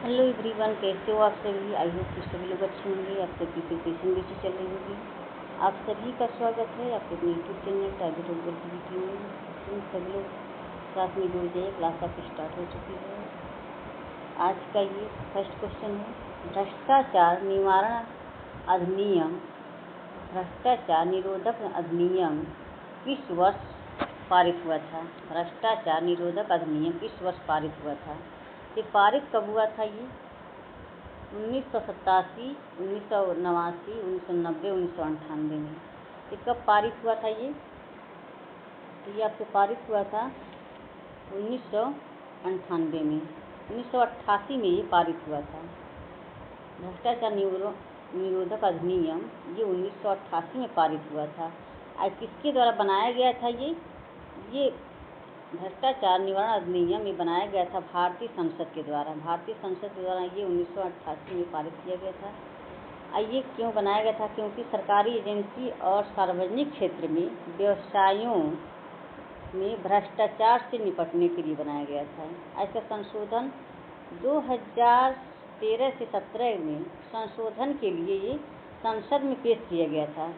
Hello everyone, कैसे हो आप सभी। आई होप कि सभी लोग अच्छे होंगे। आप सबकी प्रिपरेशन भी अच्छी चल रही होगी। आप सभी का स्वागत है आपके अपने YouTube channel target of activity में। तुम सभी लोग साथ में जुड़ जाइए, क्लास आपकी स्टार्ट हो चुकी है। आज का ये फर्स्ट क्वेश्चन है, भ्रष्टाचार निवारण अधिनियम, भ्रष्टाचार निरोधक अधिनियम किस वर्ष पारित हुआ था। भ्रष्टाचार निरोधक अधिनियम किस वर्ष पारित हुआ था। ये पारित कब हुआ था। ये 1987, 1989, 1990, 1998 में। ये कब पारित हुआ था। ये आपसे पारित हुआ था 1998 में। 1988 में ये पारित हुआ था। भ्रष्टाचार निरोधक अधिनियम ये 1988 में पारित हुआ था। आज किसके द्वारा बनाया गया था। ये भ्रष्टाचार निवारण अधिनियम में बनाया गया था भारतीय संसद के द्वारा। भारतीय संसद के द्वारा ये 1988 में पारित किया गया था। ये क्यों बनाया गया था, क्योंकि सरकारी एजेंसी और सार्वजनिक क्षेत्र में व्यवसायों में भ्रष्टाचार से निपटने के लिए बनाया गया था। ऐसा संशोधन 2013 से 17 में संशोधन के लिए ये संसद में पेश किया गया था।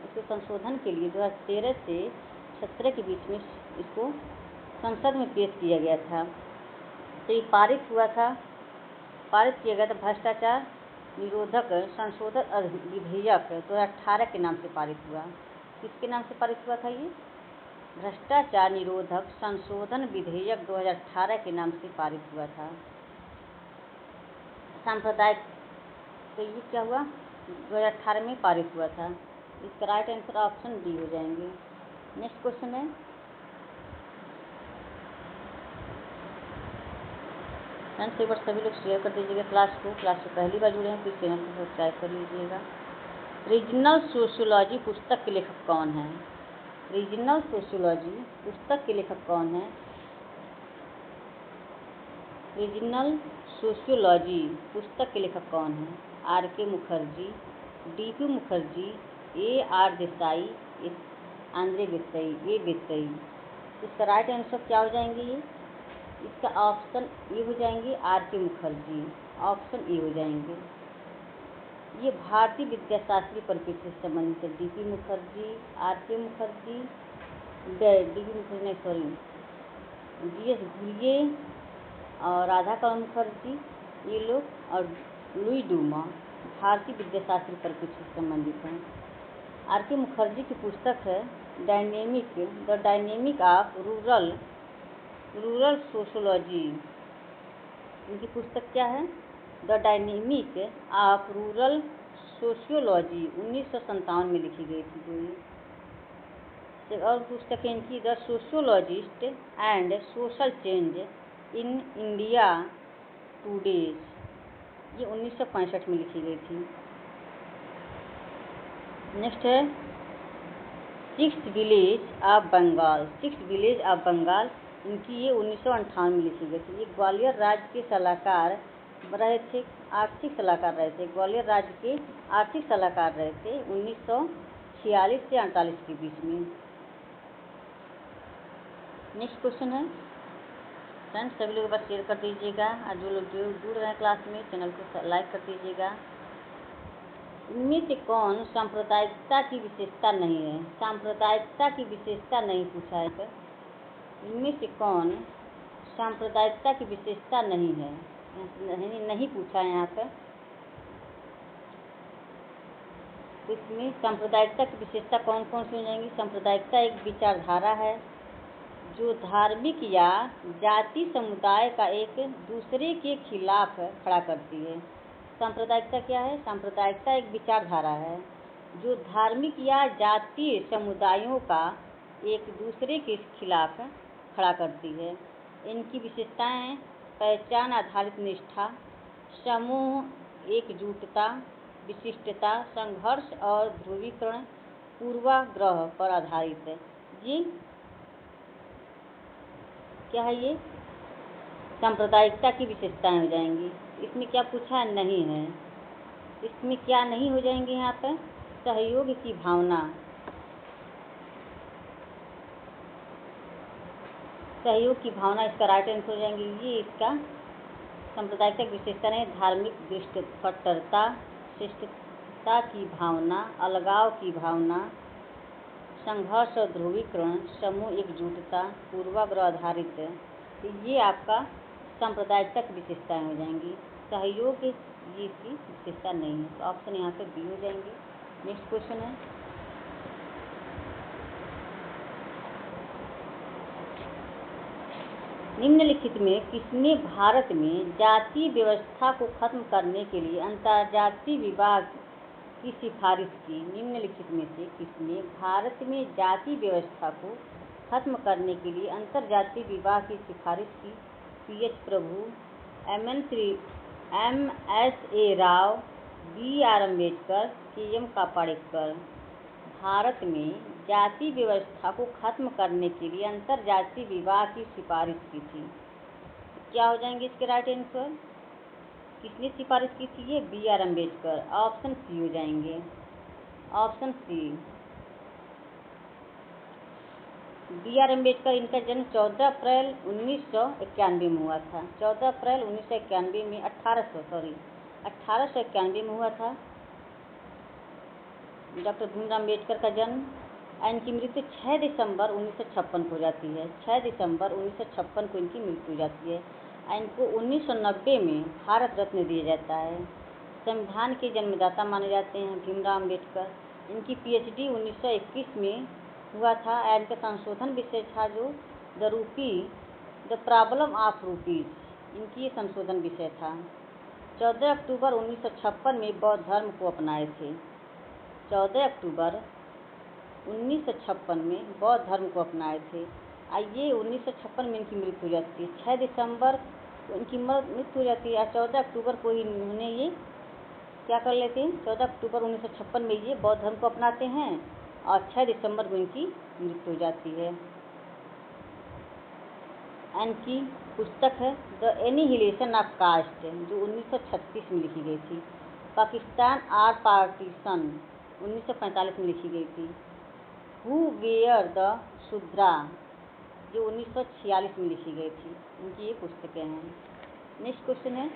इसके संशोधन के लिए 2013 से 17 के बीच में इसको संसद में पेश किया गया था। तो ये पारित किया गया था। भ्रष्टाचार निरोधक संशोधन विधेयक 2018 के नाम से पारित हुआ। किसके नाम से पारित हुआ था। ये भ्रष्टाचार निरोधक संशोधन विधेयक 2018 के नाम से पारित हुआ था। सांप्रदायिक, तो ये क्या हुआ, 2018 में पारित हुआ था। इसका राइट आंसर ऑप्शन डी हो जाएंगे। नेक्स्ट क्वेश्चन है, फ्रेंड्स एक बार सभी लोग शेयर कर दीजिएगा क्लास को से पहली बार जुड़े हैं प्लीज़ चैनल को सब्सक्राइब कर लीजिएगा। रीजनल सोशियोलॉजी पुस्तक के लेखक कौन है। रीजनल सोशियोलॉजी पुस्तक के लेखक कौन है। रीजनल सोशियोलॉजी पुस्तक के लेखक कौन है। R.K. Mukherjee, D.P. Mukherjee, A.R. Desai, Andre Desai. इसका राइट आंसर क्या हो जाएंगे। इसका ऑप्शन ए हो जाएंगे, R.K. मुखर्जी। ऑप्शन ए हो जाएंगे। ये भारतीय विद्याशास्त्री परिप्रेक्ष्य से संबंधित है। D.P. Mukherjee, R.K. Mukherjee, G.S. Ghurye और राधाकमल मुखर्जी, ये लोग, और लुई डूमा भारतीय विद्याशास्त्री परिप्रेक्ष्य से संबंधित हैं। R.K. मुखर्जी की पुस्तक है the dynamic of rural sociology. इनकी पुस्तक क्या है, the dynamic of rural sociology, 1957 में लिखी गई थी। और पुस्तक इनकी the sociologist and social change in India today's, ये 1965 में लिखी गई थी। नेक्स्ट है, सिक्स्थ विलेज ऑफ बंगाल, इनकी ये 1958 में लिखी गई थी। ये ग्वालियर राज्य के सलाहकार रहे थे, आर्थिक सलाहकार रहे थे। ग्वालियर राज्य के आर्थिक सलाहकार रहे थे 1946 से 48 के बीच में। नेक्स्ट क्वेश्चन है, फ्रेंड्स सभी लोग बस शेयर कर दीजिएगा और जो लोग जुड़ रहे हैं क्लास में चैनल को लाइक कर दीजिएगा। इनमें से कौन सांप्रदायिकता की विशेषता नहीं है। सांप्रदायिकता की विशेषता नहीं पूछा है। तो इनमें से कौन सांप्रदायिकता की विशेषता नहीं है, नहीं पूछा है यहाँ पर। तो इसमें सांप्रदायिकता की विशेषता कौन कौन सी हो जाएंगी। सांप्रदायिकता एक विचारधारा है जो धार्मिक या जाति समुदाय का एक दूसरे के खिलाफ खड़ा करती है। सांप्रदायिकता क्या है। सांप्रदायिकता एक विचारधारा है जो धार्मिक या जातीय समुदायों का एक दूसरे के खिलाफ खड़ा करती है। इनकी विशेषताएं हैं, पहचान आधारित निष्ठा, समूह एकजुटता, विशिष्टता, संघर्ष और ध्रुवीकरण, पूर्वाग्रह पर आधारित है। ये क्या है, ये सांप्रदायिकता की विशेषताएं हो जाएंगी। इसमें क्या पूछा है, नहीं है। इसमें क्या नहीं हो जाएंगे यहाँ पर, सहयोग की भावना, सहयोग की भावना इसका राइट आंसर हो जाएंगे। ये इसका सांप्रदायिकता की विशेषता है धार्मिक दृष्टि, कट्टरता, श्रेष्ठता की भावना, अलगाव की भावना, संघर्ष और ध्रुवीकरण, समूह एकजुटता, पूर्वाग्रह आधारित। तो ये आपका सांप्रदायिकता की विशेषताएं हो जाएंगी। सहयोग ये इसकी विशेषता नहीं है, तो ऑप्शन यहाँ पे बी हो जाएंगे। नेक्स्ट क्वेश्चन है, निम्नलिखित में किसने भारत में जाति व्यवस्था को खत्म करने के लिए अंतर्जातीय विवाह की सिफारिश की? निम्नलिखित में से किसने भारत में जाति व्यवस्था को खत्म करने के लिए अंतर्जातीय विवाह की सिफारिश की? पी.एच. प्रभु, M S A. Rao, B R. Ambedkar, KM. कापाड़ेकर। Bharat में जाति व्यवस्था को खत्म करने के लिए अंतर्जातीय विवाह की सिफारिश की थी। क्या हो जाएंगे इसके राइट आंसर? किसने सिफारिश की थी? ये बी.आर. अम्बेडकर। ऑप्शन सी हो जाएंगे, ऑप्शन सी। बी.आर. अम्बेडकर, इनका जन्म 14 अप्रैल 1991 में हुआ था। 14 अप्रैल 1991 में 1891 में हुआ था डॉक्टर भीमराव अम्बेडकर का जन्म। इनकी मृत्यु 6 दिसंबर 1956 को हो जाती है। 6 दिसंबर 1956 को इनकी मृत्यु हो जाती है। इनको 1990 में भारत रत्न दिया जाता है। संविधान के जन्मदाता माने जाते हैं भीमराव अम्बेडकर। इनकी पीएचडी 1921 में हुआ था। इनका संशोधन विषय था जो द प्रॉब्लम ऑफ रूपीज, इनकी ये संशोधन विषय था। 14 अक्टूबर 1956 में बौद्ध धर्म को अपनाए थे। 14 अक्टूबर 1956 में बौद्ध धर्म को अपनाए थे। आइए 1956 में इनकी मृत्यु हो जाती है। 6 दिसंबर को इनकी मृत्यु हो जाती है। 14 अक्टूबर को ही इन्होंने ये क्या कर लेते हैं, 14 अक्टूबर 1956 में ये बौद्ध धर्म को अपनाते हैं और 6 दिसंबर को इनकी मृत्यु हो जाती है। इनकी पुस्तक है द एनिहिलेशन ऑफ कास्ट, जो 1936 में लिखी गई थी। पाकिस्तान आर पार्टीशन 1945 में लिखी गई थी। हु वेयर द शूद्रा, जो 1946 में लिखी गई थी। इनकी ये पुस्तकें हैं। नेक्स्ट क्वेश्चन है,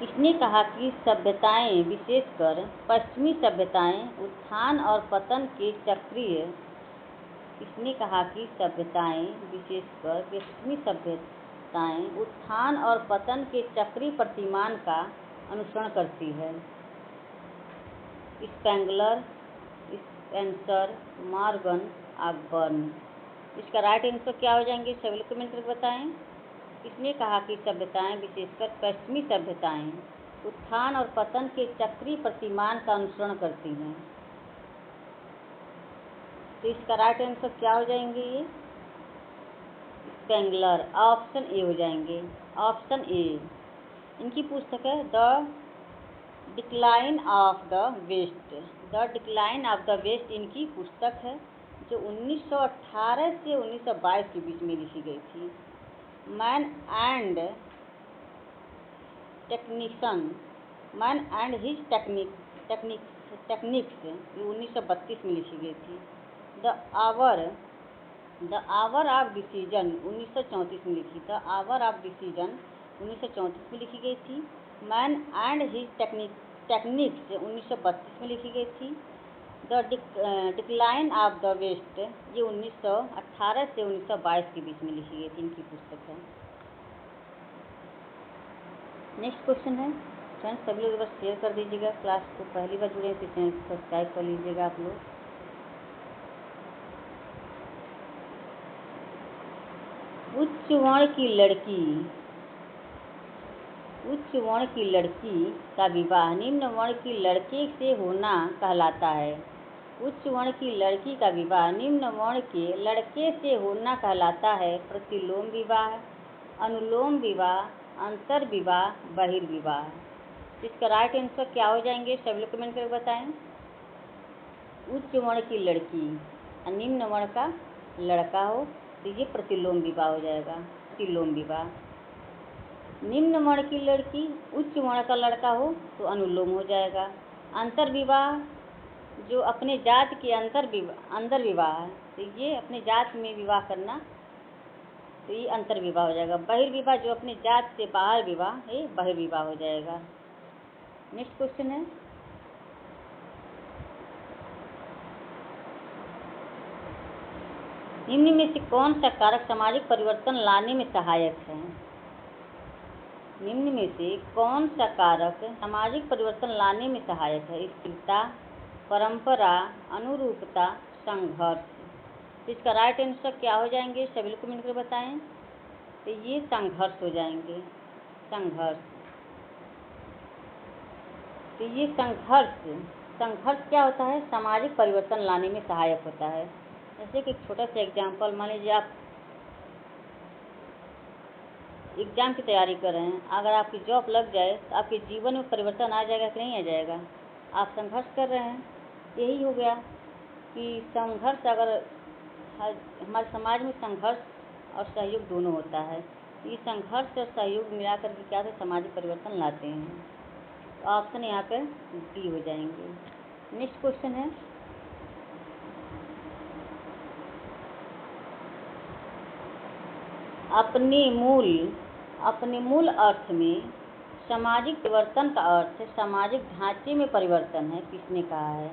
किसने कहा कि सभ्यताएं, विशेषकर पश्चिमी सभ्यताएं उत्थान और पतन के चक्रीय किसने कहा कि सभ्यताएं, विशेषकर पश्चिमी सभ्यताएं उत्थान और पतन के चक्रीय प्रतिमान का अनुसरण करती है? Spengler, Spencer, Morgan, Ogburn. इसका राइट आंसर क्या हो जाएंगे? सभी लोग कमेंट करके बताएं। किसने कहा कि सभ्यताएं, विशेषकर पश्चिमी सभ्यताएं उत्थान और पतन के चक्रीय प्रतिमान का अनुसरण करती हैं? तो इसका राइट आंसर क्या हो जाएंगे? ये स्पेंगलर, ऑप्शन ए हो जाएंगे, ऑप्शन ए। इनकी पुस्तक है the decline of the west, the decline of the west इनकी पुस्तक है, जो 1918 से 1922 के बीच में लिखी गई थी। मैन एंड हिज टेक्निक्स ये 1932 में लिखी गई थी। द आवर ऑफ डिसीजन 1934 में लिखी, द आवर ऑफ डिसीजन 1934 में लिखी गई थी। मैन एंड हिज टेक्निक्स 1932 में लिखी गई थी। The decline of the west ये 1918 से 1922 के बीच में लिखी गई थी। इनकी पुस्तक है। नेक्स्ट क्वेश्चन है, फ्रेंड्स सभी लोग बस शेयर कर दीजिएगा। क्लास को पहली बार जुड़े तो चैनल को सब्सक्राइब कर लीजिएगा आप लोग। उच्च वर्ण की लड़की का विवाह निम्न वर्ण की लड़के से होना कहलाता है। उच्च वर्ण की लड़की का विवाह निम्न वर्ण के लड़के से होना कहलाता है। प्रतिलोम विवाह, अनुलोम विवाह, अंतर विवाह, बहिर्विवाह। इसका राइट आंसर क्या हो जाएंगे? सभी लोग कमेंट करके बताएं। उच्च वर्ण की लड़की और निम्न वर्ण का लड़का हो तो ये प्रतिलोम विवाह हो जाएगा, प्रतिलोम विवाह। निम्न वर्ण की लड़की उच्च वर्ण का लड़का हो तो अनुलोम हो जाएगा। अंतर विवाह जो अपने जात के अंदर विवाह तो ये अपने जात में विवाह करना तो ये अंतर्विवाह हो जाएगा। बहिर्विवाह जो अपनी जात से बाहर विवाह, ये बहिर्विवाह हो जाएगा। नेक्स्ट क्वेश्चन है, निम्न में से कौन सा कारक सामाजिक परिवर्तन लाने में सहायक है? निम्न में से कौन सा कारक सामाजिक परिवर्तन लाने में सहायक है? स्थिरता, परंपरा, अनुरूपता, संघर्ष। तो इसका राइट आंसर क्या हो जाएंगे? सभी लोग कमेंट कर बताएं। तो ये संघर्ष हो जाएंगे, संघर्ष। तो ये संघर्ष क्या होता है? सामाजिक परिवर्तन लाने में सहायक होता है। जैसे कि एक छोटा सा एग्जाम्पल, मान लीजिए आप एग्जाम की तैयारी कर रहे हैं, अगर आपकी जॉब लग जाए तो आपके जीवन में परिवर्तन आ जाएगा कि नहीं आ जाएगा? आप संघर्ष कर रहे हैं, यही हो गया कि संघर्ष, अगर हमारे समाज में संघर्ष और सहयोग दोनों होता है, ये संघर्ष और सहयोग मिलाकर के क्या होता है? सामाजिक परिवर्तन लाते हैं। तो ऑप्शन यहाँ पर डी हो जाएंगे। नेक्स्ट क्वेश्चन है, अपने मूल अर्थ में सामाजिक परिवर्तन का अर्थ सामाजिक ढांचे में परिवर्तन है, किसने कहा है?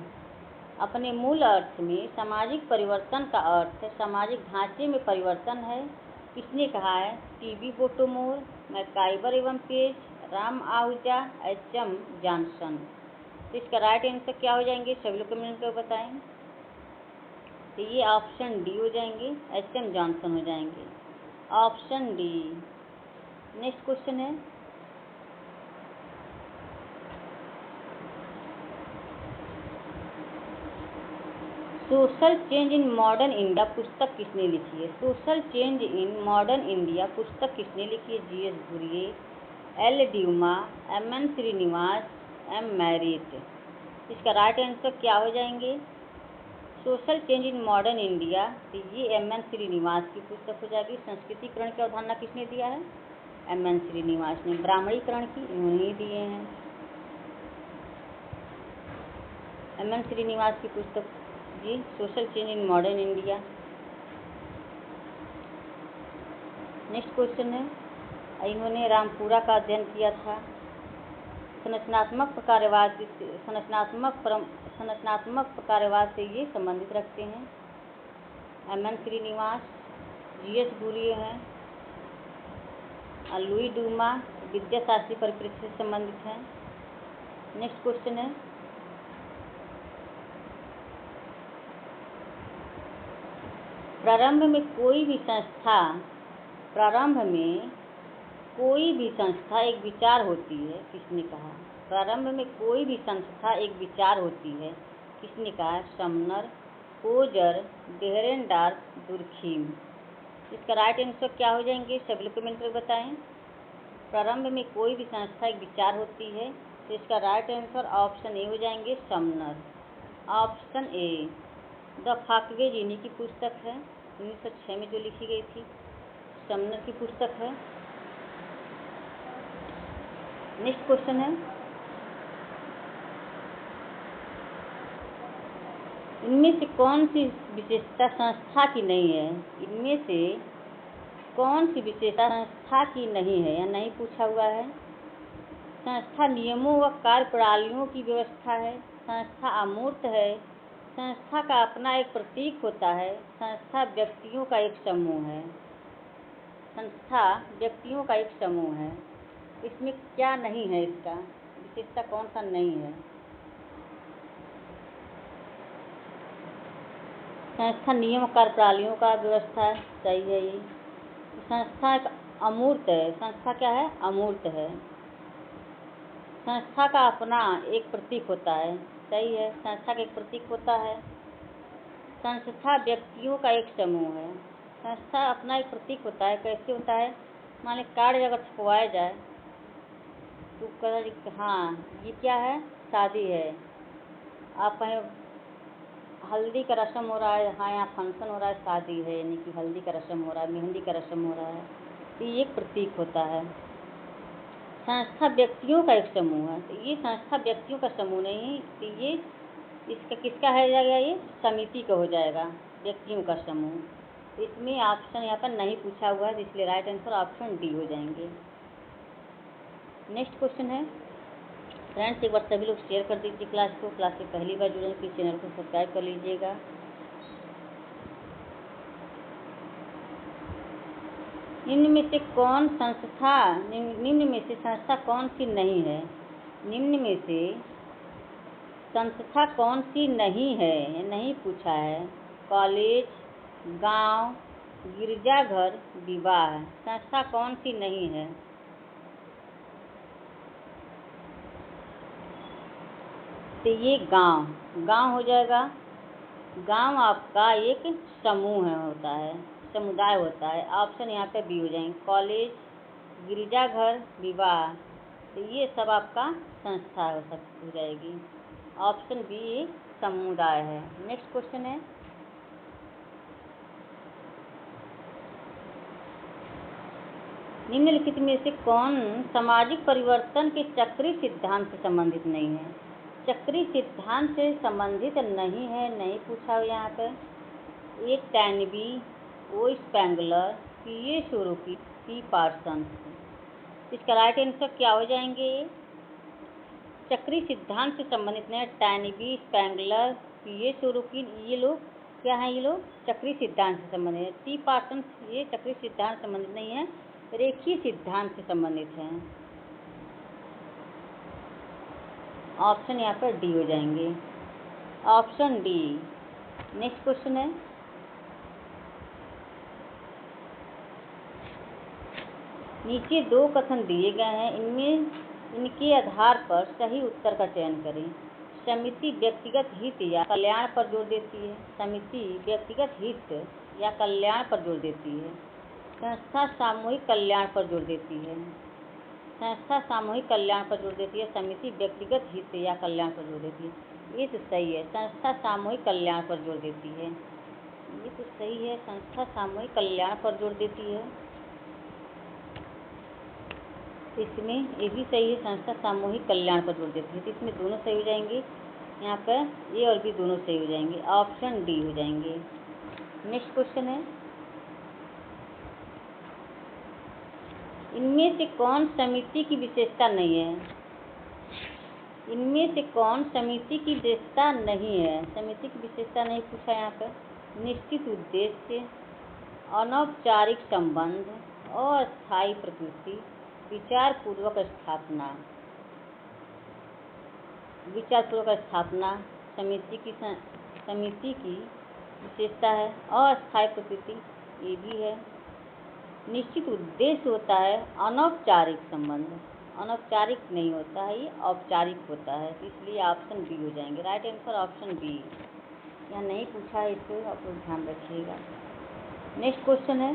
अपने मूल अर्थ में सामाजिक परिवर्तन का अर्थ सामाजिक ढांचे में परिवर्तन है, किसने कहा है? टीबी बोटोमोर, मैकाइवर एवं page, Ram Ahuja, HM. Johnson. तो इसका राइट आंसर क्या हो जाएंगे? सभी लोग कमेंट कर बताएं। तो ये ऑप्शन डी हो जाएंगे, एच.एम. जॉनसन हो जाएंगे, ऑप्शन डी। नेक्स्ट क्वेश्चन है, social change in modern India पुस्तक किसने लिखी है? Social change in modern India पुस्तक किसने लिखी है? G S. Ghurye, L. Dumont, M N. Srinivas, M. Marriott. इसका राइट आंसर क्या हो जाएंगे? Social change in modern India, तो ये एम.एन. श्रीनिवास की पुस्तक हो जाएगी। संस्कृतिकरण की अवधारणा किसने दिया है? एम.एन. श्रीनिवास ने। ब्राह्मणीकरण की इन्होंने ही दिए हैं, एम.एन. श्रीनिवास की पुस्तक जी, social change in modern India. Next question है, इन्होंने रामपुरा का अध्ययन किया था। संरचनात्मक कार्यवाद से ये संबंधित रखते हैं। एम.एन. श्रीनिवास, जी.एस. घुरिये हैं, लुई डूमा विद्याशास्त्री परिप्रेक्ष्य से संबंधित हैं। नेक्स्ट क्वेश्चन है, प्रारंभ में कोई भी संस्था एक विचार होती है, किसने कहा? प्रारंभ में कोई भी संस्था एक विचार होती है, किसने कहा? Sumner, Coser, Dahrendorf, Durkheim. इसका राइट आंसर क्या हो जाएंगे? सभी लोग कमेंट कर बताएं। प्रारंभ में कोई भी संस्था एक विचार होती है, तो इसका राइट आंसर ऑप्शन ए हो जाएंगे, समनर, ऑप्शन ए। द फाकवे जीनी की पुस्तक है, 1906 में जो लिखी गई थी, समनर की पुस्तक है। नेक्स्ट क्वेश्चन है, इनमें से कौन सी विशेषता संस्था की नहीं है? इनमें से कौन सी विशेषता संस्था की नहीं है या नहीं पूछा हुआ है? संस्था नियमों व कार्य प्रणालियों की व्यवस्था है, संस्था अमूर्त है, संस्था का अपना एक प्रतीक होता है, संस्था व्यक्तियों का एक समूह है। संस्था व्यक्तियों का एक समूह है, इसमें क्या नहीं है? इसका विशेषता कौन सा नहीं है? संस्था नियम कार्य प्रणालियों का व्यवस्था सही है। ये संस्था एक अमूर्त है, संस्था क्या है? अमूर्त है। संस्था का अपना एक प्रतीक होता है, सही है, संस्था का एक प्रतीक होता है। संस्था व्यक्तियों का एक समूह है, संस्था अपना एक प्रतीक होता है। कैसे होता है? मान लीजिए कार्ड अगर छपवाया जाए तो कह हाँ ये क्या है? शादी है। आप कहें हल्दी का रस्म हो रहा है, हाँ यहाँ फंक्शन हो रहा है, शादी है, यानी कि हल्दी का रस्म हो रहा है, मेहंदी का रस्म हो रहा है, तो ये एक प्रतीक होता है। संस्था व्यक्तियों का एक समूह है, तो ये संस्था व्यक्तियों का समूह नहीं, तो ये इसका किसका है जाएगा? ये समिति का हो जाएगा, व्यक्तियों का समूह। इसमें ऑप्शन यहाँ पर नहीं पूछा हुआ है, तो इसलिए राइट आंसर ऑप्शन डी हो जाएंगे। नेक्स्ट क्वेश्चन है फ्रेंड्स, एक बार सभी लोग शेयर कर दीजिए क्लास को। क्लास से पहली बार जुड़े प्लीज चैनल को सब्सक्राइब कर लीजिएगा। निम्न में से संस्था कौन सी नहीं है? निम्न में से संस्था कौन सी नहीं है, नहीं पूछा है। कॉलेज, गांव, गिरजाघर, विवाह, संस्था कौन सी नहीं है? तो ये गांव हो जाएगा। गांव आपका एक समूह होता है, समुदाय होता है। ऑप्शन यहाँ पे बी हो जाएंगे। कॉलेज, गिरजाघर, विवाह, तो ये सब आपका संस्था हो जाएगी। ऑप्शन बी समुदाय है। नेक्स्ट क्वेश्चन है, निम्नलिखित में से कौन सामाजिक परिवर्तन के चक्रीय सिद्धांत से संबंधित नहीं है? चक्रीय सिद्धांत से संबंधित नहीं है, नहीं पूछा यहाँ पर। एक Toynbee, O Spengler, P A Sorokin, P Parsons. इसका राइट आंसर क्या हो जाएंगे? चक्रीय सिद्धांत से संबंधित नहीं है। टैनबी, स्पेंगलर, पी ए शोरोकी, ये लोग क्या हैं? ये लोग चक्रीय सिद्धांत से संबंधित है। पी पार्सन्स ये चक्रीय सिद्धांत से संबंधित नहीं है, रेखीय सिद्धांत से संबंधित हैं। ऑप्शन यहाँ पर डी हो जाएंगे। Option D. नेक्स्ट क्वेश्चन है, नीचे दो कथन दिए गए हैं, इनके आधार पर सही उत्तर का चयन करें। समिति व्यक्तिगत हित या कल्याण पर जोर देती है। समिति व्यक्तिगत हित या कल्याण पर जोर देती है। संस्था सामूहिक कल्याण पर जोर देती है। संस्था सामूहिक कल्याण पर जोर देती है। समिति व्यक्तिगत हित या कल्याण पर जोर देती है। ये तो सही है, संस्था सामूहिक कल्याण पर जोर देती है। ये तो सही है, संस्था सामूहिक कल्याण पर जोर देती है। इसमें ये भी सही है, संस्था सामूहिक कल्याण पर जोर देती है। तो इसमें दोनों सही हो जाएंगे। यहाँ पर ए और बी दोनों सही हो जाएंगे। ऑप्शन डी हो जाएंगे। नेक्स्ट क्वेश्चन है, इनमें से कौन समिति की विशेषता नहीं है? इनमें से कौन समिति की विशेषता नहीं है? समिति की विशेषता नहीं पूछा यहाँ पर। निश्चित उद्देश्य, अनौपचारिक संबंध, अस्थायी प्रकृति, विचारपूर्वक स्थापना। विचारपूर्वक स्थापना समिति की विशेषता है। अस्थायी प्रकृति ये भी है। निश्चित उद्देश्य होता है। अनौपचारिक संबंध अनौपचारिक नहीं होता है, ये औपचारिक होता है। इसलिए ऑप्शन बी हो जाएंगे। Right answer option B. यहाँ नहीं पूछा है, इसको आप लोग ध्यान रखिएगा। नेक्स्ट क्वेश्चन है,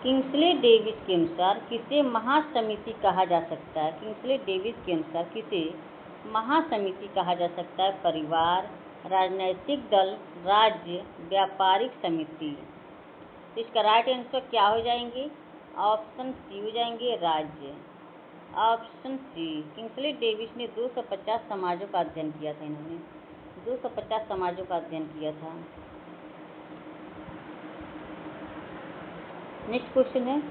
किंग्सले डेविस के अनुसार किसे महासमिति कहा जा सकता है? किंग्सले डेविस के अनुसार किसे महासमिति कहा जा सकता है? परिवार, राजनैतिक दल, राज्य, व्यापारिक समिति। तो इसका राइट आंसर क्या हो जाएंगे? ऑप्शन सी हो जाएंगे, राज्य। Option C. किंग्सले डेविस ने 250 समाजों का अध्ययन किया था। इन्होंने 250 समाजों का अध्ययन किया था। नेक्स्ट क्वेश्चन है,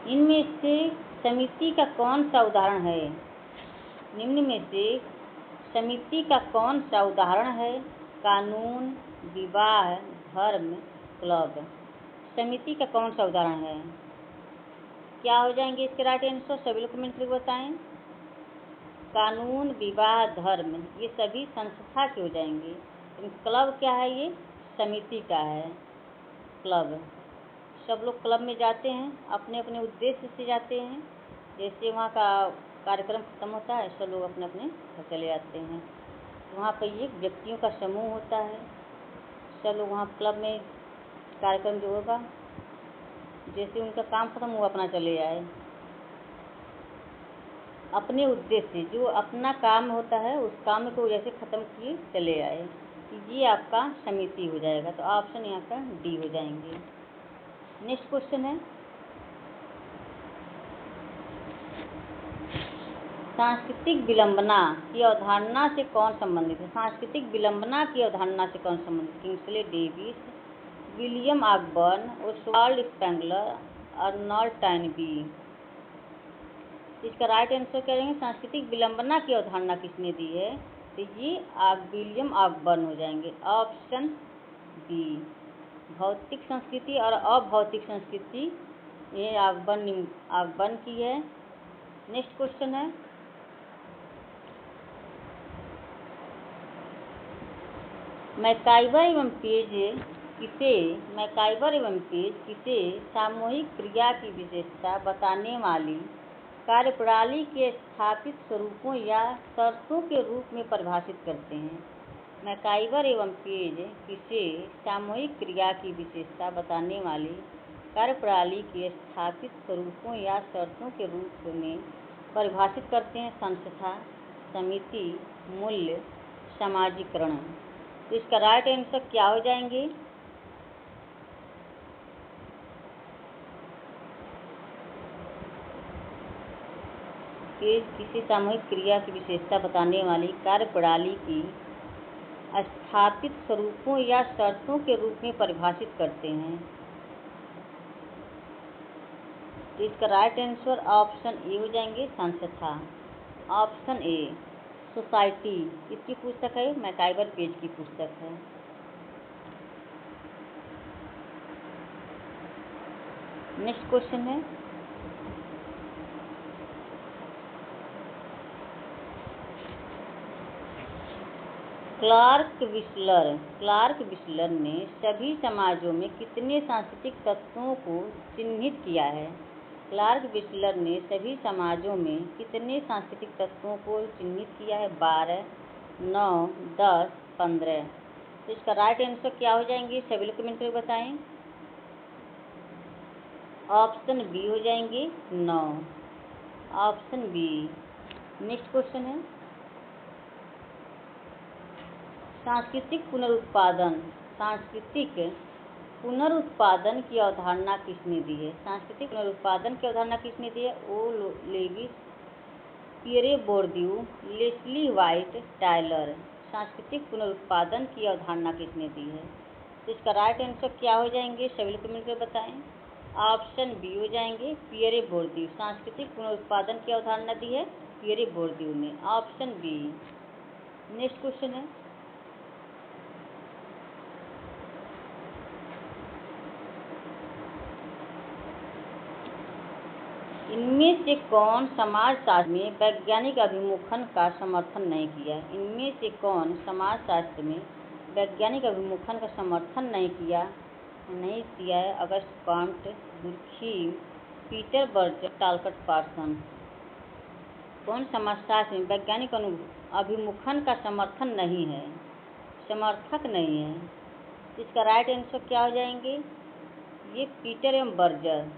इनमें से समिति का कौन सा उदाहरण है? निम्न में से समिति का कौन सा उदाहरण है? कानून, विवाह, धर्म, क्लब। समिति का कौन सा उदाहरण है? क्या हो जाएंगे इसके राइट आंसर? सभी लोग कमेंट करके बताएं। कानून, विवाह, धर्म ये सभी संस्था के हो जाएंगे। क्लब क्या है? ये समिति का है क्लब। सब लोग क्लब में जाते हैं, अपने अपने उद्देश्य से जाते हैं। जैसे वहाँ का कार्यक्रम खत्म होता है, सब लोग अपने अपने घर चले जाते हैं। वहाँ पर एक व्यक्तियों का समूह होता है। सब लोग वहाँ क्लब में कार्यक्रम जो होगा, जैसे उनका काम खत्म हुआ अपना चले आए। अपने उद्देश्य जो अपना काम होता है उस काम को जैसे ख़त्म किए चले आए, ये आपका समिति हो जाएगा। तो ऑप्शन यहाँ का डी हो जाएंगे। नेक्स्ट क्वेश्चन है, सांस्कृतिक विलंबना की अवधारणा से कौन संबंधित है? सांस्कृतिक विलंबना की अवधारणा से कौन संबंधित? Kingsley Davis, William Ogburn, Oswald Spengler, Arnold Toynbee. इसका राइट आंसर क्या रहेंगे? सांस्कृतिक विलंबना की अवधारणा किसने दी है? तो ये विलियम ऑकबर्न हो जाएंगे। Option B. भौतिक संस्कृति और अभौतिक संस्कृति ये ऑकबर्न की है। नेक्स्ट क्वेश्चन है, मैकाइवर एवं पेज किसे सामूहिक क्रिया की विशेषता बताने वाली कार्यप्रणाली के स्थापित स्वरूपों या शर्तों के रूप में परिभाषित करते हैं? मैकाइवर एवं पेज किसे सामूहिक क्रिया की विशेषता बताने वाली कार्यप्रणाली के स्थापित स्वरूपों या शर्तों के रूप में परिभाषित करते हैं? संस्था, समिति, मूल्य, समाजीकरण। तो इसका राइट आंसर क्या हो जाएंगे? पेज किसी सामूहिक क्रिया की विशेषता बताने वाली कार्यप्रणाली की स्थापित स्वरूपों या शर्तों के रूप में परिभाषित करते हैं। तो इसका राइट आंसर ऑप्शन ए हो जाएंगे, संस्था। ऑप्शन ए सोसाइटी किसकी पुस्तक है? मैकाइवर पेज की पुस्तक है। नेक्स्ट क्वेश्चन है, क्लार्क विस्लर ने सभी समाजों में कितने सांस्कृतिक तत्वों को चिन्हित किया है? क्लार्क विस्लर ने सभी समाजों में कितने सांस्कृतिक तत्वों को चिन्हित किया है? 12, 9, 10, 15। तो इसका राइट आंसर क्या हो जाएंगे? सभी लोग कमेंट करके बताएं। ऑप्शन बी हो जाएंगे, 9। Option B. नेक्स्ट क्वेश्चन है, सांस्कृतिक पुनरुत्पादन की अवधारणा किसने दी है? सांस्कृतिक पुनरुत्पादन की अवधारणा किसने दी है? O Lewis, Pierre Bourdieu, Leslie White, Tylor. सांस्कृतिक पुनरुत्पादन की अवधारणा किसने दी है? तो इसका राइट आंसर क्या हो जाएंगे? सभी लोग कमेंट करके बताएं। ऑप्शन बी हो जाएंगे, पियरे बोर्दियू। सांस्कृतिक पुनरुत्पादन की अवधारणा दी है पियरे बोर्दियू ने। Option B. नेक्स्ट क्वेश्चन है, इनमें से कौन समाजशास्त्र में वैज्ञानिक अभिमुखन का समर्थन नहीं किया? इनमें से कौन समाजशास्त्र में वैज्ञानिक अभिमुखन का समर्थन नहीं किया है? Auguste Comte, Durkheim, Peter Berger, Talcott Parson. कौन समाजशास्त्र में वैज्ञानिक अभिमुखन का समर्थन नहीं है, समर्थक नहीं है? इसका राइट आंसर क्या हो जाएंगे? ये पीटर एवं Berger.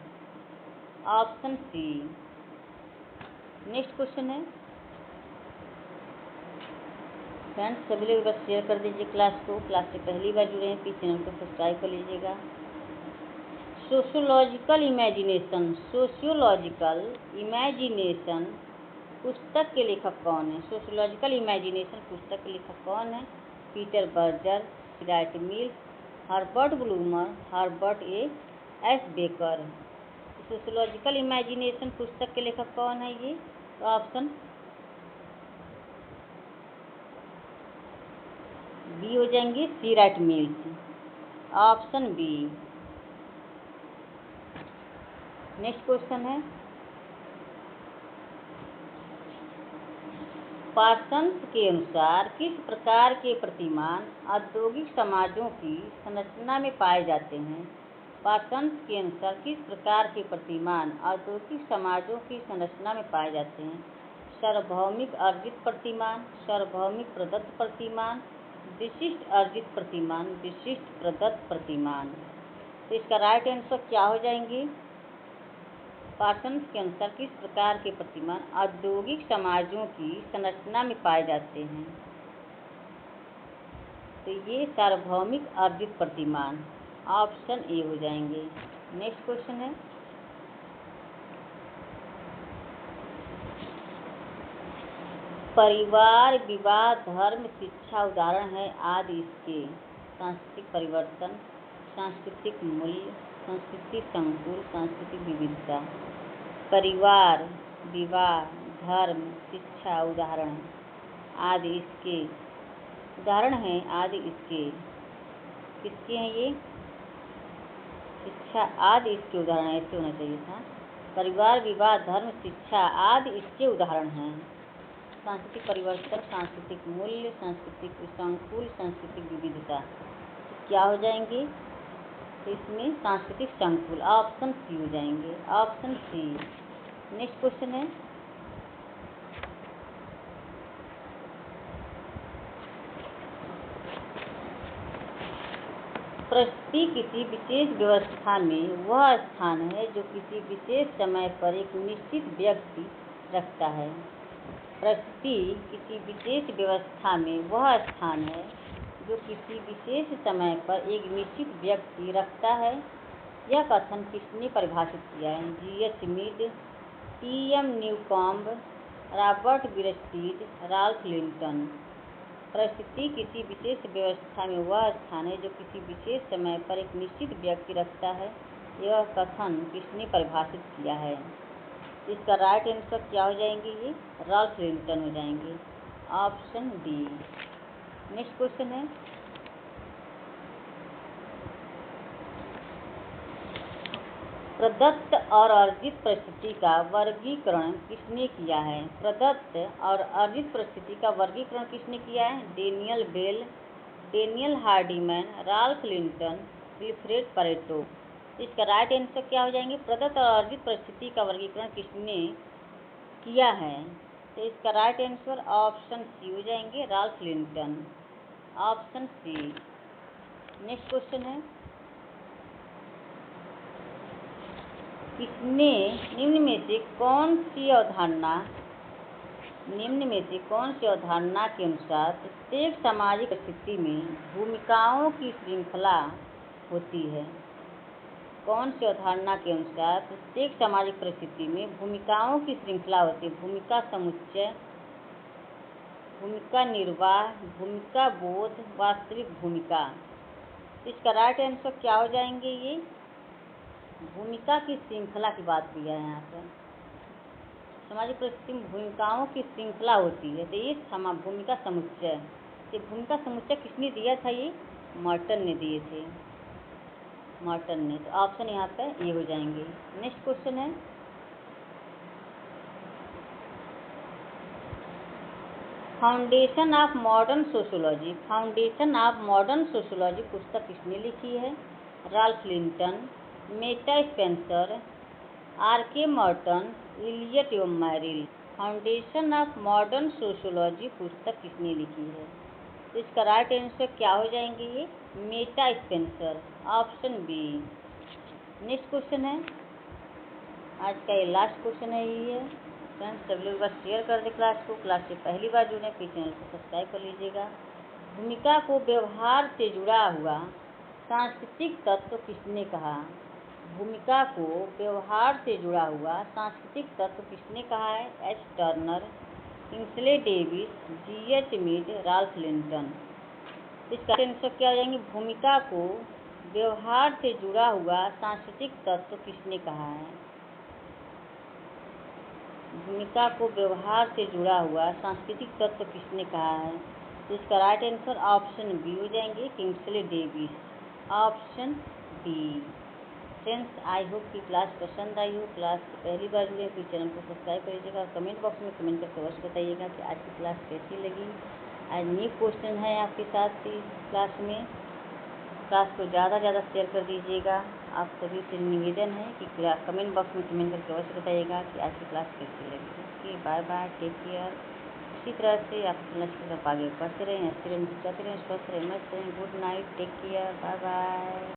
Option C. Next question है, फ्रेंड्स सभी लोग बस शेयर कर दीजिए क्लास को। क्लास से पहली बार जुड़े हैं प्लीज चैनल को सब्सक्राइब कर लीजिएगा। सोशियोलॉजिकल इमेजिनेशन पुस्तक के लेखक कौन है? सोशियोलॉजिकल इमेजिनेशन पुस्तक के लेखक कौन है? Peter Berger, Wright Mill, Herbert Blumer, Herbert S Becker. Sociological imagination पुस्तक के लेखक कौन है ये? तो ऑप्शन बी हो जाएंगे, C Wright Mills. Option B. Next question है, पार्सन्स के अनुसार किस प्रकार के प्रतिमान औद्योगिक समाजों की संरचना में पाए जाते हैं? पार्सन्स के अनुसार किस प्रकार के प्रतिमान औद्योगिक समाजों की संरचना में पाए जाते हैं? सार्वभौमिक अर्जित प्रतिमान, सार्वभौमिक प्रदत्त प्रतिमान, विशिष्ट अर्जित प्रतिमान, विशिष्ट प्रदत्त प्रतिमान। तो इसका राइट आंसर क्या हो जाएंगे? पार्सन्स के अनुसार किस प्रकार के प्रतिमान औद्योगिक समाजों की संरचना में पाए जाते हैं? तो ये सार्वभौमिक अर्जित प्रतिमान। ऑप्शन ए हो जाएंगे। नेक्स्ट क्वेश्चन है, परिवार, विवाह, धर्म, शिक्षा उदाहरण है आदि इसके। सांस्कृतिक परिवर्तन, सांस्कृतिक मूल्य, संस्कृति संकुल, सांस्कृतिक विविधता। परिवार, विवाह, धर्म, शिक्षा उदाहरण है आदि इसके। उदाहरण है आदि इसके। किसके हैं ये? शिक्षा आदि इसके उदाहरण है, ऐसे होना चाहिए था। परिवार, विवाह, धर्म, शिक्षा आदि इसके उदाहरण हैं। सांस्कृतिक परिवर्तन, सांस्कृतिक मूल्य, सांस्कृतिक संकुल, सांस्कृतिक विविधता। तो क्या हो जाएंगे? तो इसमें सांस्कृतिक संकुल, ऑप्शन सी हो जाएंगे, ऑप्शन सी। नेक्स्ट क्वेश्चन है, परिस्थिति किसी विशेष व्यवस्था में वह स्थान है जो किसी विशेष समय पर एक निश्चित व्यक्ति रखता है। परिस्थिति किसी विशेष व्यवस्था में वह स्थान है जो किसी विशेष समय पर एक निश्चित व्यक्ति रखता है। यह कथन किसने परिभाषित किया है? G.H. Mead, T.M. Newcomb, Robert Bierstedt, Ralph Linton. परिस्थिति किसी विशेष व्यवस्था में वह स्थान है जो किसी विशेष समय पर एक निश्चित व्यक्ति रखता है। यह कथन किसने परिभाषित किया है? इसका राइट आंसर क्या हो जाएंगे? ये राल्फ लिंटन हो जाएंगे, ऑप्शन डी। नेक्स्ट क्वेश्चन है, प्रदत्त और अर्जित परिस्थिति का वर्गीकरण किसने किया है? प्रदत्त और अर्जित परिस्थिति का वर्गीकरण किसने किया है? Daniel Bell, Daniel Hardiman, Ralph Linton, Wilfred Pareto. इसका राइट आंसर क्या हो जाएंगे? प्रदत्त और अर्जित परिस्थिति का वर्गीकरण किसने किया है? तो इसका राइट आंसर ऑप्शन सी हो जाएंगे, Ralph Linton, option C. Next question है, किसने निम्न में से कौन सी अवधारणा के अनुसार प्रत्येक सामाजिक स्थिति में भूमिकाओं की श्रृंखला होती है? कौन सी अवधारणा के अनुसार प्रत्येक सामाजिक परिस्थिति में भूमिकाओं की श्रृंखला होती है? भूमिका समुच्चय, भूमिका निर्वाह, भूमिका बोध, वास्तविक भूमिका। इसका राइट आंसर क्या हो जाएंगे? ये भूमिका की श्रृंखला की बात की है यहाँ पर। सामाजिक परिस्थिति में भूमिकाओं की श्रृंखला होती है, तो ये भूमिका समुच्चय। ये भूमिका समुच्चय किसने दिया था? ये मर्टन ने दिए थे, मर्टन ने। तो ऑप्शन यहाँ पर ये हो जाएंगे। नेक्स्ट क्वेश्चन है, foundation of modern sociology, foundation of modern sociology पुस्तक किसने लिखी है? राल्फ लिंटन, मेटा स्पेंसर, R.K. मर्टन, इलियट एवं Merrill. Foundation of modern sociology पुस्तक किसने लिखी है? तो इसका राइट आंसर क्या हो जाएंगे? ये मेटा Spencer, option B. Next question है, आज का ये लास्ट क्वेश्चन है। ये फ्रेंड्स सभी लोग बस शेयर कर दे क्लास को। क्लास से पहली बार जुड़े प्लीज चैनल को सब्सक्राइब कर लीजिएगा। भूमिका को व्यवहार से जुड़ा हुआ सांस्कृतिक तत्व किसने कहा? भूमिका को व्यवहार से जुड़ा हुआ सांस्कृतिक तत्व किसने कहा है? H Turner, Kingsley Davis, G.H. Mead, Ralph Linton. इसका आंसर क्या हो जाएंगे? भूमिका को व्यवहार से जुड़ा हुआ सांस्कृतिक तत्व किसने कहा है? भूमिका को व्यवहार से जुड़ा हुआ सांस्कृतिक तत्व किसने कहा है? तो इसका राइट आंसर ऑप्शन बी हो जाएंगे, Kingsley Davis, option B. Friends I hope कि क्लास पसंद आई हो। क्लास से पहली बार जुड़े तो चैनल को सब्सक्राइब करिएगा और कमेंट बॉक्स में कमेंट करके अवश्य बताइएगा कि आज की क्लास कैसी लगी। आज न्यू क्वेश्चन है आपके साथ ही क्लास में। क्लास को ज़्यादा शेयर कर दीजिएगा। आप सभी से निवेदन है कि कमेंट बॉक्स में कमेंट करके अवश्य बताइएगा कि आज की क्लास कैसी लगी। Okay, bye bye, take care. इसी तरह से आप क्लास की तरफ आगे बढ़ते रहें, हंसते रहें, मुस्कुराते रहें, स्वस्थ रहें, मस्त रहें। Good night, take care, bye bye.